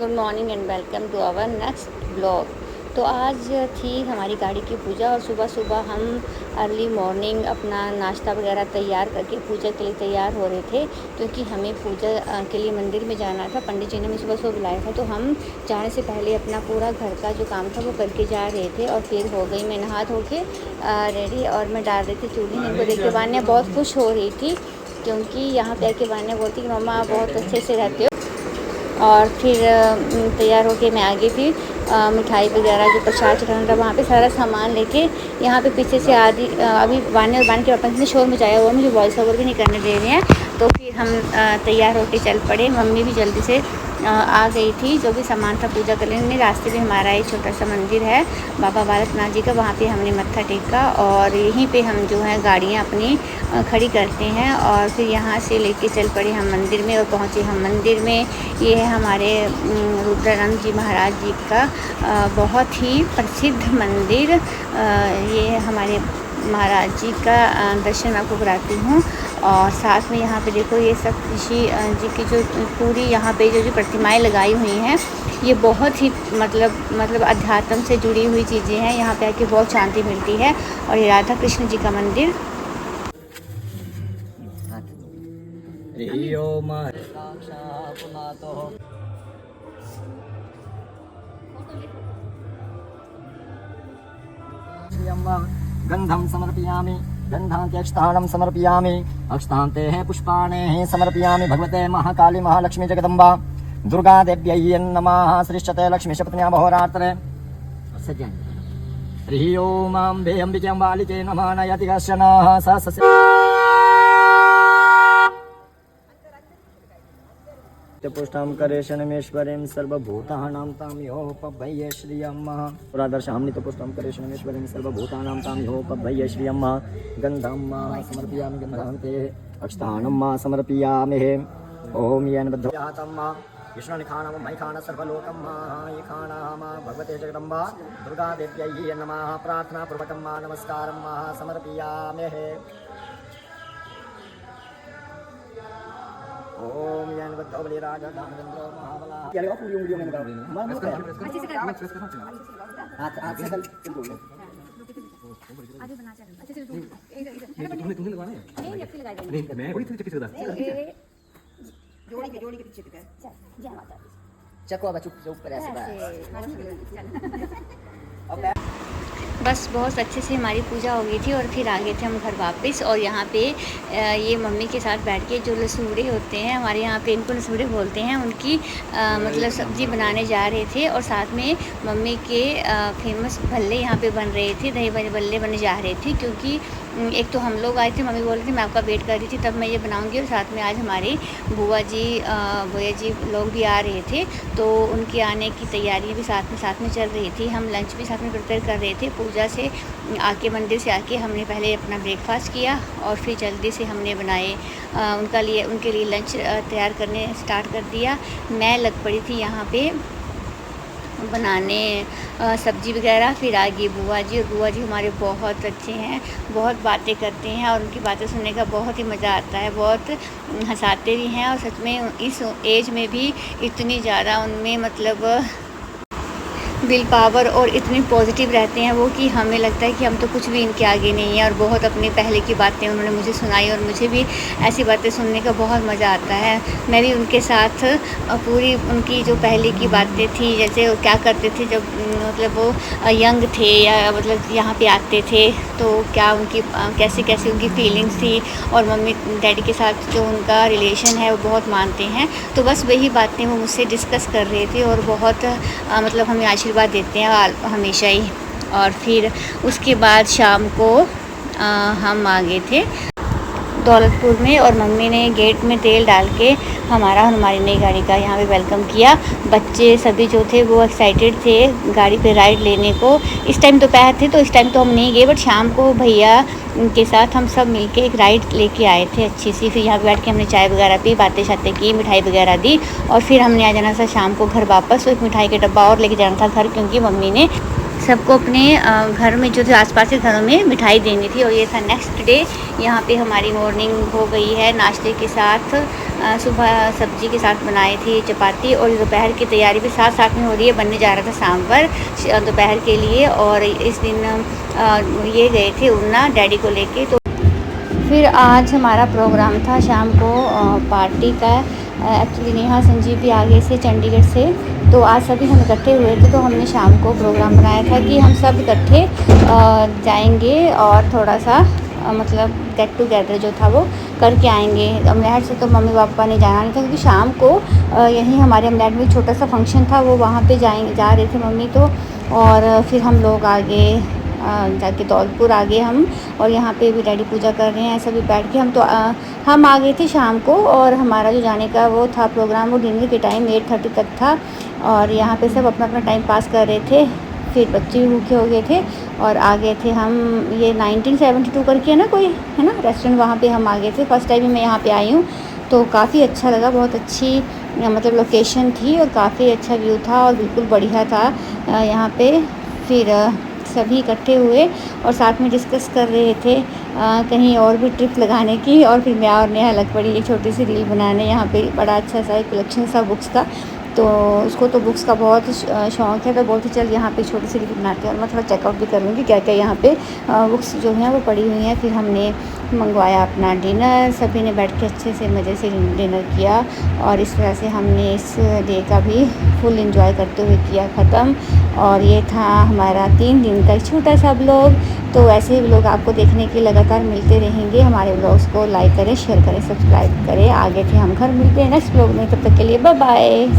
Good morning and welcome to our next blog. तो आज थी हमारी गाड़ी की पूजा और सुबह सुबह हम अर्ली मॉर्निंग अपना नाश्ता वगैरह तैयार करके पूजा के लिए तैयार हो रहे थे, क्योंकि हमें पूजा के लिए मंदिर में जाना था। पंडित जी ने हमें सुबह सुबह बुलाया था, तो हम जाने से पहले अपना पूरा घर का जो काम था वो करके जा रहे थे। और फिर हो गई मैं नहा धो के रेडी और मैं डाल रही थी चूल्हे। इनको देख के वान्या बहुत खुश हो रही थी, क्योंकि यहाँ पे आके वान्या बोलती कि मम्मा आप बहुत अच्छे से रहते हो। और फिर तैयार होके मैं आ गई थी। मिठाई वगैरह जो प्रसाद चढ़ाना था वहाँ पे सारा सामान लेके यहाँ पे पीछे से आदि अभी बाने और बाने के पापा ने शोर मचाया हुआ, मुझे वॉइस ओवर भी नहीं करने दे रहे हैं। तो फिर हम तैयार होके चल पड़े। मम्मी भी जल्दी से आ गई थी, जो भी सामान था पूजा करने में। रास्ते में हमारा एक छोटा सा मंदिर है बाबा बालकनाथ जी का, वहाँ पे हमने मत्था टेका और यहीं पे हम जो है गाड़ियाँ अपनी खड़ी करते हैं। और फिर यहाँ से लेके चल पड़े हम मंदिर में और पहुँचे हम मंदिर में। ये है हमारे रुद्रानंद जी महाराज जी का बहुत ही प्रसिद्ध मंदिर। ये हमारे महाराज जी का दर्शन आपको कराती हूँ। और साथ में यहाँ पे देखो ये सब ऋषि जी की जो पूरी यहाँ पे जो प्रतिमाएं लगाई हुई हैं, ये बहुत ही मतलब अध्यात्म से जुड़ी हुई चीज़ें हैं। यहाँ पे आके बहुत शांति मिलती है। और ये राधा कृष्ण जी का मंदिर। गंधम समर्पयामि, गंधांत्यक्षताणं समर्पयामि, अक्षतान्ते पुष्पाणि समर्पयामि भगवते महाकाली महालक्ष्मी जगदम्बा दुर्गा देव्यै नमः। श्रीश्चते लक्ष्मी शपथन्या महोरात्रे हरि ओम अम्बे अम्बिके अम्बालिके नमः। नयति कश्चनः सहस्रस्य पुष्टां करेशनमेश्वरीं सर्वभूतानां ताम्योपभय्य श्रियम्मः। पुरादर्शहामि तो पुष्टां करेशनमेश्वरीं सर्वभूतानां ताम्योपभय्य श्रियम्मः। गन्धं समर्पयामि, गन्धान्ते अक्षतानं समर्पयामि। ओम येन बद्धयातं विष्णुनिखाणं मैखाण सर्वलोकं ये खाणाम भगवते जगदम्बा दुर्गा देव्यै नमः। प्रार्थना पूर्वकं नमस्कारं समर्पयामि। ओम यान बद्धो बलि राजा दामचंद्र महाबला। क्या लगा पूरी उंगलियों में लगा मन अच्छे से कर, अच्छे से कर। हाथ से चल आगे बना चल अच्छे से इधर तुमने लगाना है नहीं अपने लगा देंगे नहीं मैं थोड़ी चक्की से बता जोड़ी के पीछे कर चल जय माता दी चको अब चुप ऊपर ऐसे बस बहुत अच्छे से हमारी पूजा हो गई थी और फिर आ गए थे हम घर वापस। और यहाँ पे ये मम्मी के साथ बैठ के जो लसूड़े होते हैं, हमारे यहाँ पे इनको लसूड़े बोलते हैं, उनकी मतलब सब्ज़ी बनाने जा रहे थे। और साथ में मम्मी के फेमस भल्ले यहाँ पे बन रहे थे, दही भल्ले बनने जा रहे थे। क्योंकि एक तो हम लोग आए थे, मम्मी बोल रही थी मैं आपका वेट कर रही थी तब मैं ये बनाऊँगी। और साथ में आज हमारे बुआ जी लोग भी आ रहे थे, तो उनके आने की तैयारी भी साथ में चल रही थी। हम लंच भी साथ में प्रिपेयर कर रहे थे। पूजा से आके मंदिर से आके हमने पहले अपना ब्रेकफास्ट किया और फिर जल्दी से हमने बनाए उनके लिए लंच तैयार करने स्टार्ट कर दिया। मैं लग पड़ी थी यहाँ पे बनाने सब्ज़ी वगैरह। फिर आ गई बुआ जी, और बुआ जी हमारे बहुत अच्छे हैं, बहुत बातें करते हैं और उनकी बातें सुनने का बहुत ही मज़ा आता है, बहुत हंसाते भी हैं। और सच में इस एज में भी इतनी ज़्यादा उनमें मतलब विल पावर और इतनी पॉजिटिव रहते हैं वो, कि हमें लगता है कि हम तो कुछ भी इनके आगे नहीं है। और बहुत अपने पहले की बातें उन्होंने मुझे सुनाई और मुझे भी ऐसी बातें सुनने का बहुत मज़ा आता है। मैं भी उनके साथ पूरी उनकी जो पहले की बातें थी, जैसे वो क्या करते थे जब मतलब वो यंग थे या मतलब यहाँ पे आते थे, तो क्या उनकी कैसी उनकी फीलिंग्स थी। और मम्मी डैडी के साथ जो उनका रिलेशन है वो बहुत मानते हैं। तो बस वही बातें वो मुझसे डिस्कस कर रहे थे और बहुत मतलब हमें आशीर्वाद देते हैं हमेशा ही। और फिर उसके बाद शाम को हम आ गए थे दौलतपुर में, और मम्मी ने गेट में तेल डाल के हमारी नई गाड़ी का यहाँ पे वेलकम किया। बच्चे सभी जो थे वो एक्साइटेड थे गाड़ी पे राइड लेने को। इस टाइम दोपहर थे तो इस टाइम तो हम नहीं गए, बट शाम को भैया के साथ हम सब मिलके एक राइड लेके आए थे अच्छी सी। फिर यहाँ पे बैठ के हमने चाय वगैरह पी, बातें शातें की, मिठाई वगैरह दी। और फिर हमने आ जाना था शाम को घर वापस। तो एक मिठाई का डब्बा और लेके जाना था घर, क्योंकि मम्मी ने सबको अपने घर में जो थे आसपास के घरों में मिठाई देनी थी। और ये था नेक्स्ट डे। यहाँ पे हमारी मॉर्निंग हो गई है नाश्ते के साथ। सुबह सब्जी के साथ बनाई थी चपाती, और दोपहर की तैयारी भी साथ साथ में हो रही है। बनने जा रहा था सांभर दोपहर के लिए। और इस दिन ये गए थे ऊना डैडी को लेके। तो फिर आज हमारा प्रोग्राम था शाम को पार्टी का। एक्चुअली नेहा संजीव भी आगे से चंडीगढ़ से, तो आज सभी हम इकट्ठे हुए थे। तो हमने शाम को प्रोग्राम बनाया था कि हम सब इकट्ठे जाएंगे और थोड़ा सा मतलब गेट टुगेदर जो था वो करके आएंगे। अमलैड से तो मम्मी पापा ने जाना नहीं था, क्योंकि शाम को यहीं हमारे अमलैड में छोटा सा फंक्शन था, वो वहाँ पे जा रहे थे मम्मी तो। और फिर हम लोग आगे जाके दौलपुर आ गए हम, और यहाँ पे भी डैडी पूजा कर रहे हैं सभी बैठ के। हम आ गए थे शाम को, और हमारा जो जाने का वो था प्रोग्राम वो डिनर के टाइम 8:30 तक था। और यहाँ पे सब अपना अपना टाइम पास कर रहे थे। फिर बच्चे भी भूखे हो गए थे और आ गए थे हम। ये 1972 करके है ना कोई, है ना रेस्टोरेंट, वहाँ पे हम आ गए थे। फर्स्ट टाइम मैं यहाँ पे आई हूँ, तो काफ़ी अच्छा लगा। बहुत अच्छी मतलब लोकेशन थी और काफ़ी अच्छा व्यू था और बिल्कुल बढ़िया था यहाँ पे। फिर सभी इकट्ठे हुए और साथ में डिस्कस कर रहे थे कहीं और भी ट्रिप लगाने की। और फिर मैं और नेहा लग पड़ी एक छोटी सी रील बनाने। यहाँ पे बड़ा अच्छा सा एक कलेक्शन सा बुक्स का, तो उसको तो बुक्स का बहुत शौक़ है, तो बोलते चल यहाँ पे छोटी सी रील बनाते हैं। और मैं थोड़ा चेकआउट भी कर लूँगी क्या क्या यहाँ पे बुक्स जो हैं वो पड़ी हुई हैं। फिर हमने मंगवाया अपना डिनर, सभी ने बैठ के अच्छे से मज़े से डिनर किया। और इस तरह से हमने इस डे का भी फुल एंजॉय करते हुए किया ख़त्म। और ये था हमारा 3 दिन का छोटा सा ब्लॉग। तो ऐसे ही ब्लॉग आपको देखने के लगातार मिलते रहेंगे। हमारे ब्लॉग्स को लाइक करें, शेयर करें, सब्सक्राइब करें। आगे थे हम घर मिलते हैं नेक्स्ट ब्लॉग में, तब तक के लिए बाय बाय।